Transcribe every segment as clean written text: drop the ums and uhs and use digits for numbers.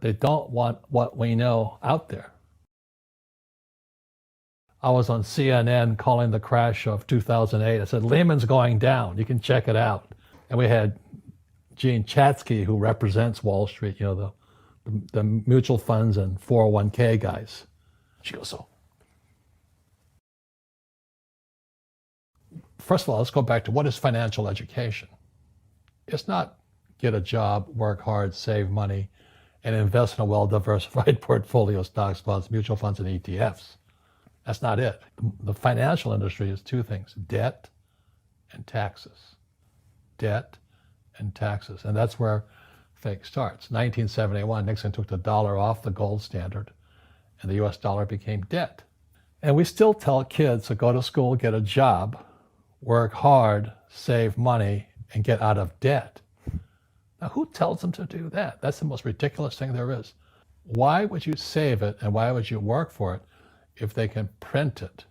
They don't want what we know out there. I was on CNN calling the crash of 2008. I said, Lehman's going down. You can check it out. And we had Jean Chatzky, who represents Wall Street, the mutual funds and 401k guys. She goes, so. First of all, let's go back to what is financial education? It's not get a job, work hard, save money, and invest in a well-diversified portfolio of stocks, bonds, mutual funds, and ETFs. That's not it. The financial industry is two things: debt and taxes. Debt and taxes. And that's where fake starts. 1971, Nixon took the dollar off the gold standard, and the US dollar became debt. And we still tell kids to go to school, get a job, work hard, save money, and get out of debt. Now, who tells them to do that? That's the most ridiculous thing there is. Why would you save it and why would you work for it if they can print it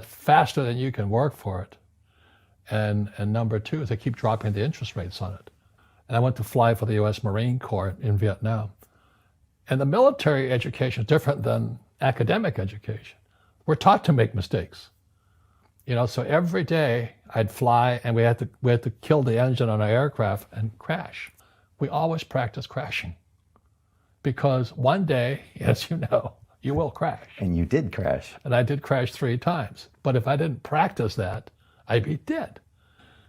faster than you can work for it? And number two is they keep dropping the interest rates on it. And I went to fly for the US Marine Corps in Vietnam. And the military education is different than academic education. We're taught to make mistakes. So every day I'd fly and we had to kill the engine on our aircraft and crash. We always practice crashing because one day, as you know, you will crash. And you did crash. And I did crash 3 times. But if I didn't practice that, I'd be dead.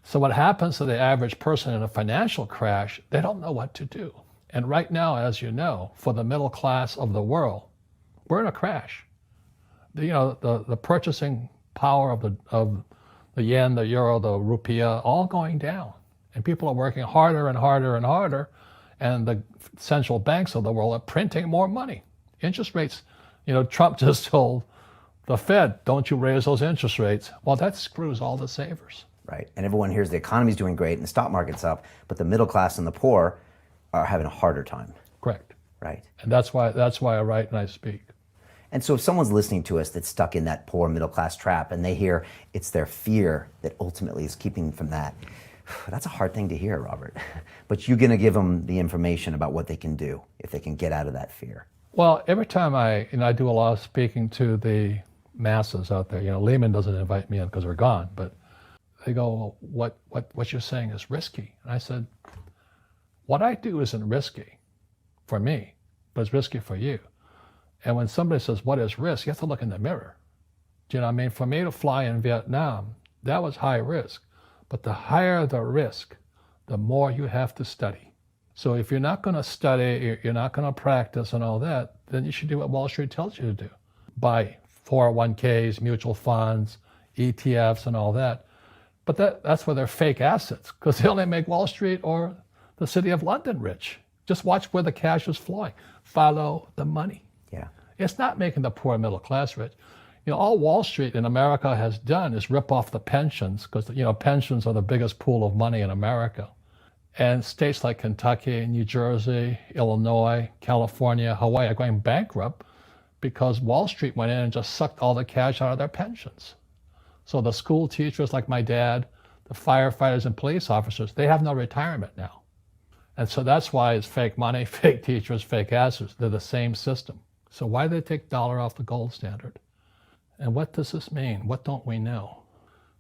So what happens to the average person in a financial crash, they don't know what to do. And right now, as you know, for the middle class of the world, we're in a crash. The purchasing power of the yen, the euro, the rupiah, all going down. And people are working harder and harder and harder. And the central banks of the world are printing more money. Interest rates, Trump just told the Fed, don't you raise those interest rates. Well, that screws all the savers. Right. And everyone hears the economy's doing great and the stock market's up, but the middle class and the poor are having a harder time. Correct. Right. And that's why I write and I speak. And so if someone's listening to us that's stuck in that poor middle class trap and they hear it's their fear that ultimately is keeping them from that, that's a hard thing to hear, Robert. But you're going to give them the information about what they can do if they can get out of that fear. Well, every time I do a lot of speaking to the masses out there, Lehman doesn't invite me in because they're gone, but they go, what you're saying is risky. And I said, what I do isn't risky for me, but it's risky for you. And when somebody says, what is risk? You have to look in the mirror. Do you know what I mean? For me to fly in Vietnam, that was high risk. But the higher the risk, the more you have to study. So if you're not going to study, you're not going to practice and all that, then you should do what Wall Street tells you to do. Buy 401ks, mutual funds, ETFs and all that. But that's where they're fake assets because they only make Wall Street or the city of London rich. Just watch where the cash is flowing. Follow the money. Yeah. It's not making the poor middle class rich. All Wall Street in America has done is rip off the pensions because, pensions are the biggest pool of money in America. And states like Kentucky, New Jersey, Illinois, California, Hawaii are going bankrupt because Wall Street went in and just sucked all the cash out of their pensions. So the school teachers like my dad, the firefighters and police officers, they have no retirement now. And so that's why it's fake money, fake teachers, fake assets. They're the same system. So why do they take dollar off the gold standard? And what does this mean? What don't we know?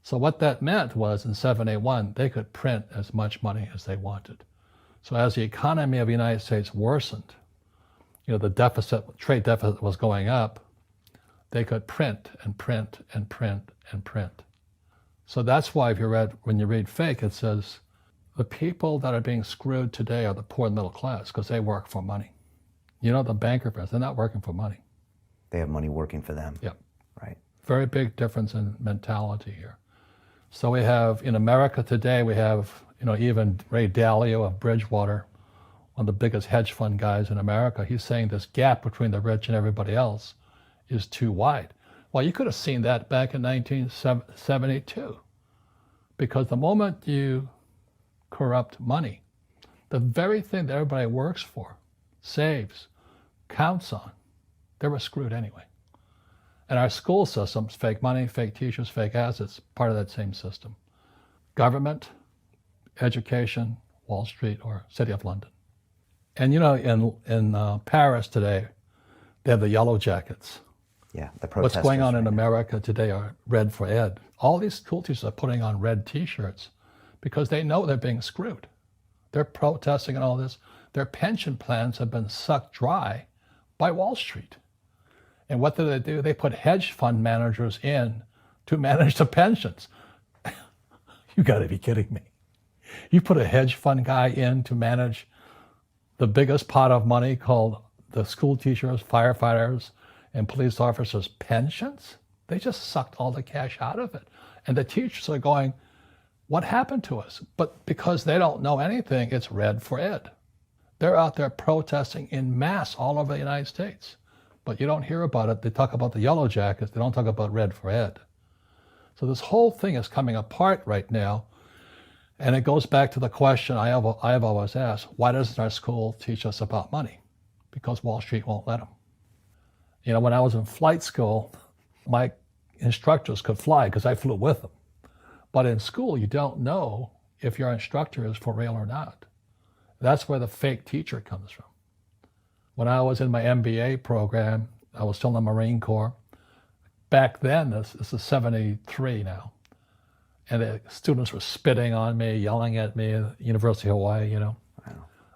So what that meant was in 781, they could print as much money as they wanted. So as the economy of the United States worsened, the trade deficit was going up, they could print and print and print and print. So that's why when you read fake, it says the people that are being screwed today are the poor and middle class because they work for money. The banker friends, they're not working for money. They have money working for them. Yep. Right. Very big difference in mentality here. So we have, in America today, we have, even Ray Dalio of Bridgewater, one of the biggest hedge fund guys in America. He's saying this gap between the rich and everybody else is too wide. Well, you could have seen that back in 1972, because the moment you corrupt money, the very thing that everybody works for, saves, counts on, they were screwed anyway. And our school systems, fake money, fake teachers, fake assets, part of that same system. Government, education, Wall Street, or City of London. And in Paris today, they have the yellow jackets. Yeah, the What's protesters. going on in right? America today are red for ed. All these school teachers are putting on red T-shirts because they know they're being screwed. They're protesting and all this. Their pension plans have been sucked dry by Wall Street. And what do? They put hedge fund managers in to manage the pensions. You got to be kidding me. You put a hedge fund guy in to manage the biggest pot of money called the school teachers, firefighters, and police officers' pensions? They just sucked all the cash out of it. And the teachers are going, what happened to us? But because they don't know anything, it's red for ed. They're out there protesting in mass all over the United States. But you don't hear about it. They talk about the yellow jackets. They don't talk about red for ed. So this whole thing is coming apart right now. And it goes back to the question I have always asked, why doesn't our school teach us about money? Because Wall Street won't let them. When I was in flight school, my instructors could fly because I flew with them. But in school, you don't know if your instructor is for real or not. That's where the fake teacher comes from. When I was in my MBA program, I was still in the Marine Corps. Back then, this is 73 now. And the students were spitting on me, yelling at me at the University of Hawaii, Wow.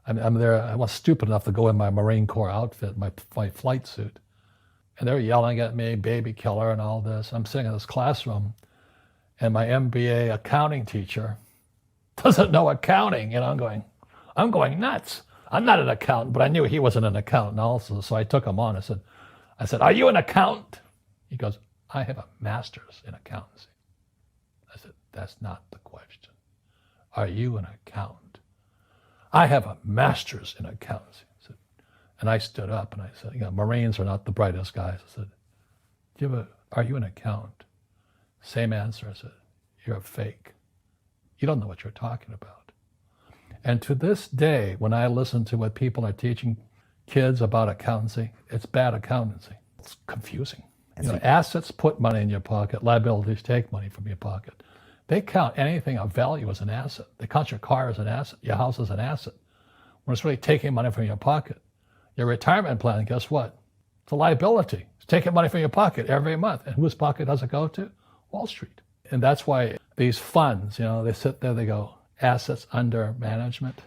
I'm there. I was stupid enough to go in my Marine Corps outfit, my flight suit. And they were yelling at me, baby killer and all this. I'm sitting in this classroom, and my MBA accounting teacher doesn't know accounting. I'm going nuts. I'm not an accountant, but I knew he wasn't an accountant also. So I took him on. I said, are you an accountant? He goes, I have a master's in accountancy. I said, that's not the question. Are you an accountant? I have a master's in accountancy. And I stood up and I said, Marines are not the brightest guys. I said, are you an accountant? Same answer. I said, you're a fake. You don't know what you're talking about. And to this day, when I listen to what people are teaching kids about accountancy, it's bad accountancy. It's confusing. Assets put money in your pocket, liabilities take money from your pocket. They count anything of value as an asset. They count your car as an asset, your house as an asset. When it's really taking money from your pocket. Your retirement plan, guess what? It's a liability. It's taking money from your pocket every month. And whose pocket does it go to? Wall Street. And that's why these funds, they sit there, they go, assets under management.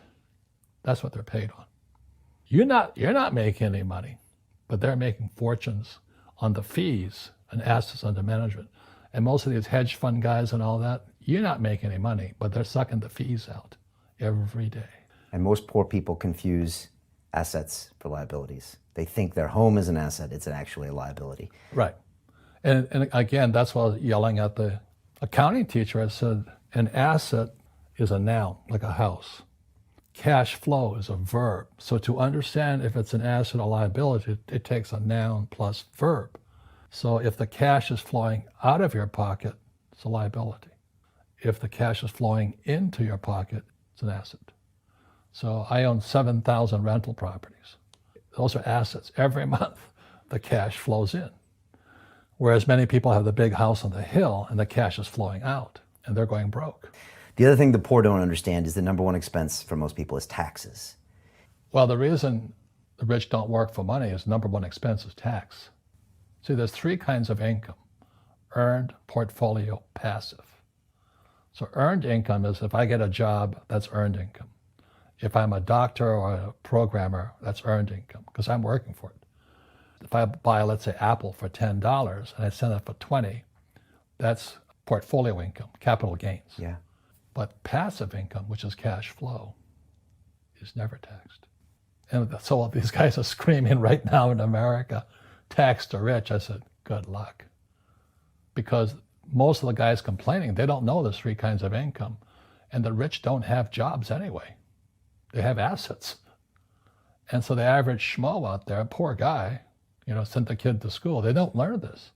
That's what they're paid on. You're not making any money, but they're making fortunes on the fees and assets under management. And most of these hedge fund guys and all that, you're not making any money, but they're sucking the fees out every day. And most poor people confuse assets for liabilities. They think their home is an asset. It's actually a liability. Right. And again, that's why I was yelling at the accounting teacher. I said, an asset is a noun, like a house. Cash flow is a verb. So to understand if it's an asset or liability, it takes a noun plus verb. So if the cash is flowing out of your pocket, it's a liability. If the cash is flowing into your pocket, it's an asset. So I own 7,000 rental properties. Those are assets. Every month, the cash flows in. Whereas many people have the big house on the hill and the cash is flowing out and they're going broke. The other thing the poor don't understand is the number one expense for most people is taxes. Well, the reason the rich don't work for money is number one expense is tax. See, there's three kinds of income: earned, portfolio, passive. So earned income is if I get a job, that's earned income. If I'm a doctor or a programmer, that's earned income because I'm working for it. If I buy, let's say, Apple for $10 and I sell it for $20, that's portfolio income, capital gains. Yeah. But passive income, which is cash flow, is never taxed. And so these guys are screaming right now in America, tax the rich. I said, good luck. Because most of the guys complaining, they don't know there's three kinds of income. And the rich don't have jobs anyway. They have assets. And so the average schmo out there, poor guy, sent the kid to school. They don't learn this.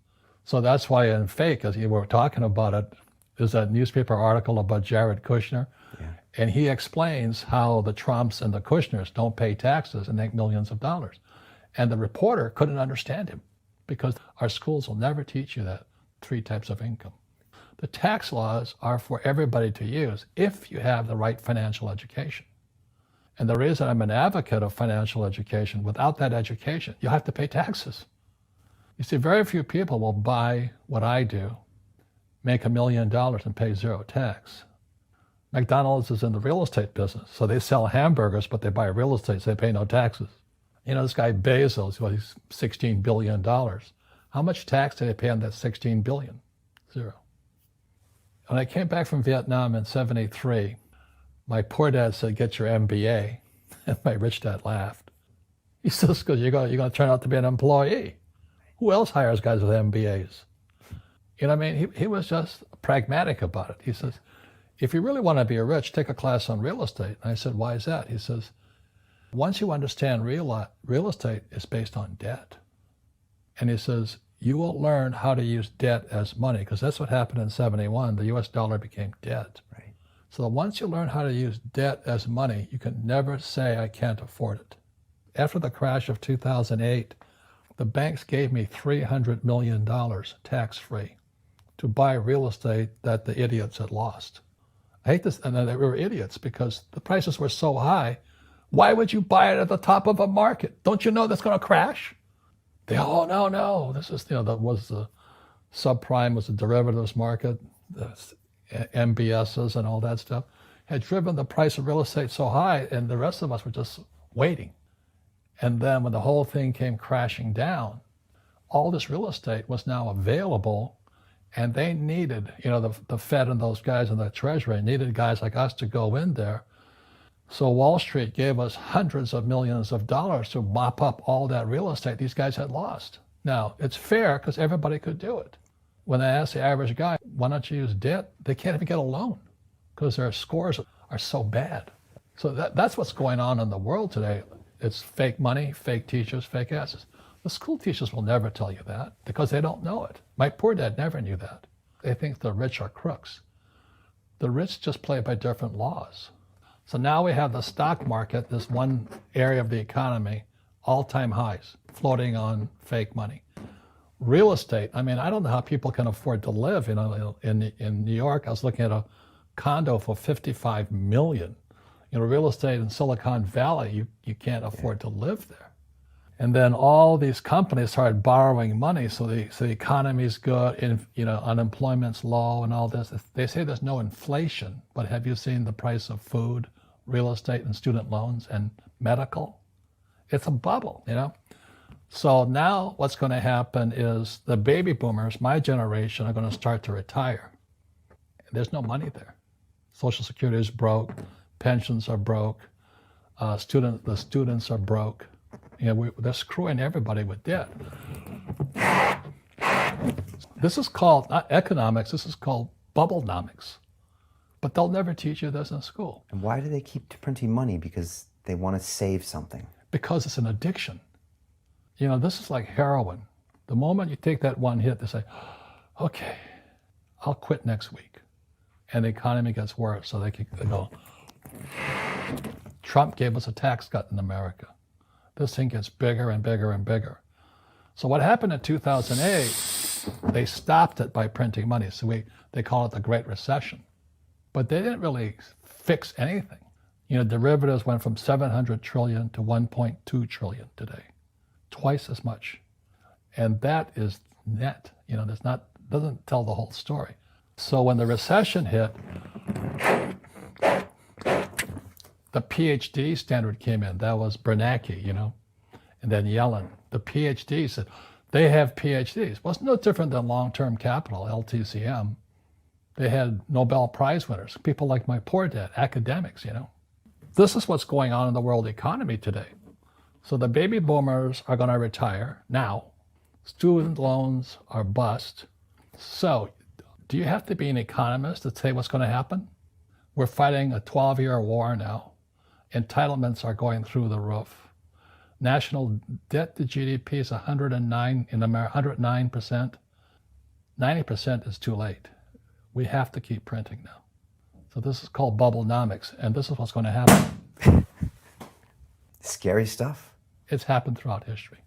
So that's why in Fake, as you were talking about it, there's a newspaper article about Jared Kushner. Yeah. And he explains how the Trumps and the Kushners don't pay taxes and make millions of dollars. And the reporter couldn't understand him because our schools will never teach you that three types of income. The tax laws are for everybody to use if you have the right financial education. And the reason I'm an advocate of financial education, without that education, you have to pay taxes. You see, very few people will buy what I do, make $1 million and pay zero tax. McDonald's is in the real estate business, so they sell hamburgers, but they buy real estate, so they pay no taxes. You know, this guy Bezos, well, he's $16 billion. How much tax did they pay on that $16 billion? Zero. When I came back from Vietnam in '73, my poor dad said, get your MBA. And my rich dad laughed. He says, because you're going to turn out to be an employee. Who else hires guys with MBAs? You know what I mean? He was just pragmatic about it. He says, if you really want to be rich, take a class on real estate. And I said, why is that? He says, once you understand real estate is based on debt. And he says, you will learn how to use debt as money, because that's what happened in '71. The US dollar became debt. Right. So once you learn how to use debt as money, you can never say, I can't afford it. After the crash of 2008, the banks gave me $300 million tax-free to buy real estate that the idiots had lost. I hate this, and they were idiots because the prices were so high. Why would you buy it at the top of a market? Don't you know that's going to crash? They, oh, no. This is, that was the subprime, was the derivatives market, the MBSs and all that stuff, had driven the price of real estate so high, and the rest of us were just waiting. And then when the whole thing came crashing down, all this real estate was now available, and they needed, the Fed and those guys in the Treasury needed guys like us to go in there. So Wall Street gave us hundreds of millions of dollars to mop up all that real estate these guys had lost. Now, it's fair because everybody could do it. When I ask the average guy, why don't you use debt? They can't even get a loan because their scores are so bad. So that's what's going on in the world today. It's fake money, fake teachers, fake asses. The school teachers will never tell you that because they don't know it. My poor dad never knew that. They think the rich are crooks. The rich just play by different laws. So now we have the stock market, this one area of the economy, all-time highs, floating on fake money. Real estate, I don't know how people can afford to live. In New York, I was looking at a condo for $55 million. Real estate in Silicon Valley, you can't afford to live there. And then all these companies started borrowing money, so the economy's good, unemployment's low and all this. They say there's no inflation, but have you seen the price of food, real estate, and student loans and medical? It's a bubble, So now what's going to happen is the baby boomers, my generation, are going to start to retire. There's no money there. Social Security is broke, pensions are broke, the students are broke. They're screwing everybody with debt. This is called, not economics, this is called bubblenomics. But they'll never teach you this in school. And why do they keep printing money? Because they want to save something. Because it's an addiction. This is like heroin. The moment you take that one hit, they say, okay, I'll quit next week. And the economy gets worse, so they go, Trump gave us a tax cut in America. This thing gets bigger and bigger and bigger. So what happened in 2008, they stopped it by printing money. So they call it the Great Recession. But they didn't really fix anything. Derivatives went from 700 trillion to 1.2 trillion today, twice as much. And that is net, doesn't tell the whole story. So when the recession hit, the PhD standard came in. That was Bernanke, and then Yellen. The PhD said, they have PhDs. Well, it's no different than long-term capital, LTCM. They had Nobel Prize winners, people like my poor dad, academics, This is what's going on in the world economy today. So the baby boomers are going to retire now. Student loans are bust. So do you have to be an economist to say what's going to happen? We're fighting a 12-year war now. Entitlements are going through the roof. National debt to GDP is 109 in America, 109%. 90% is too late. We have to keep printing now. So this is called bubblenomics, and this is what's going to happen. Scary stuff. It's happened throughout history.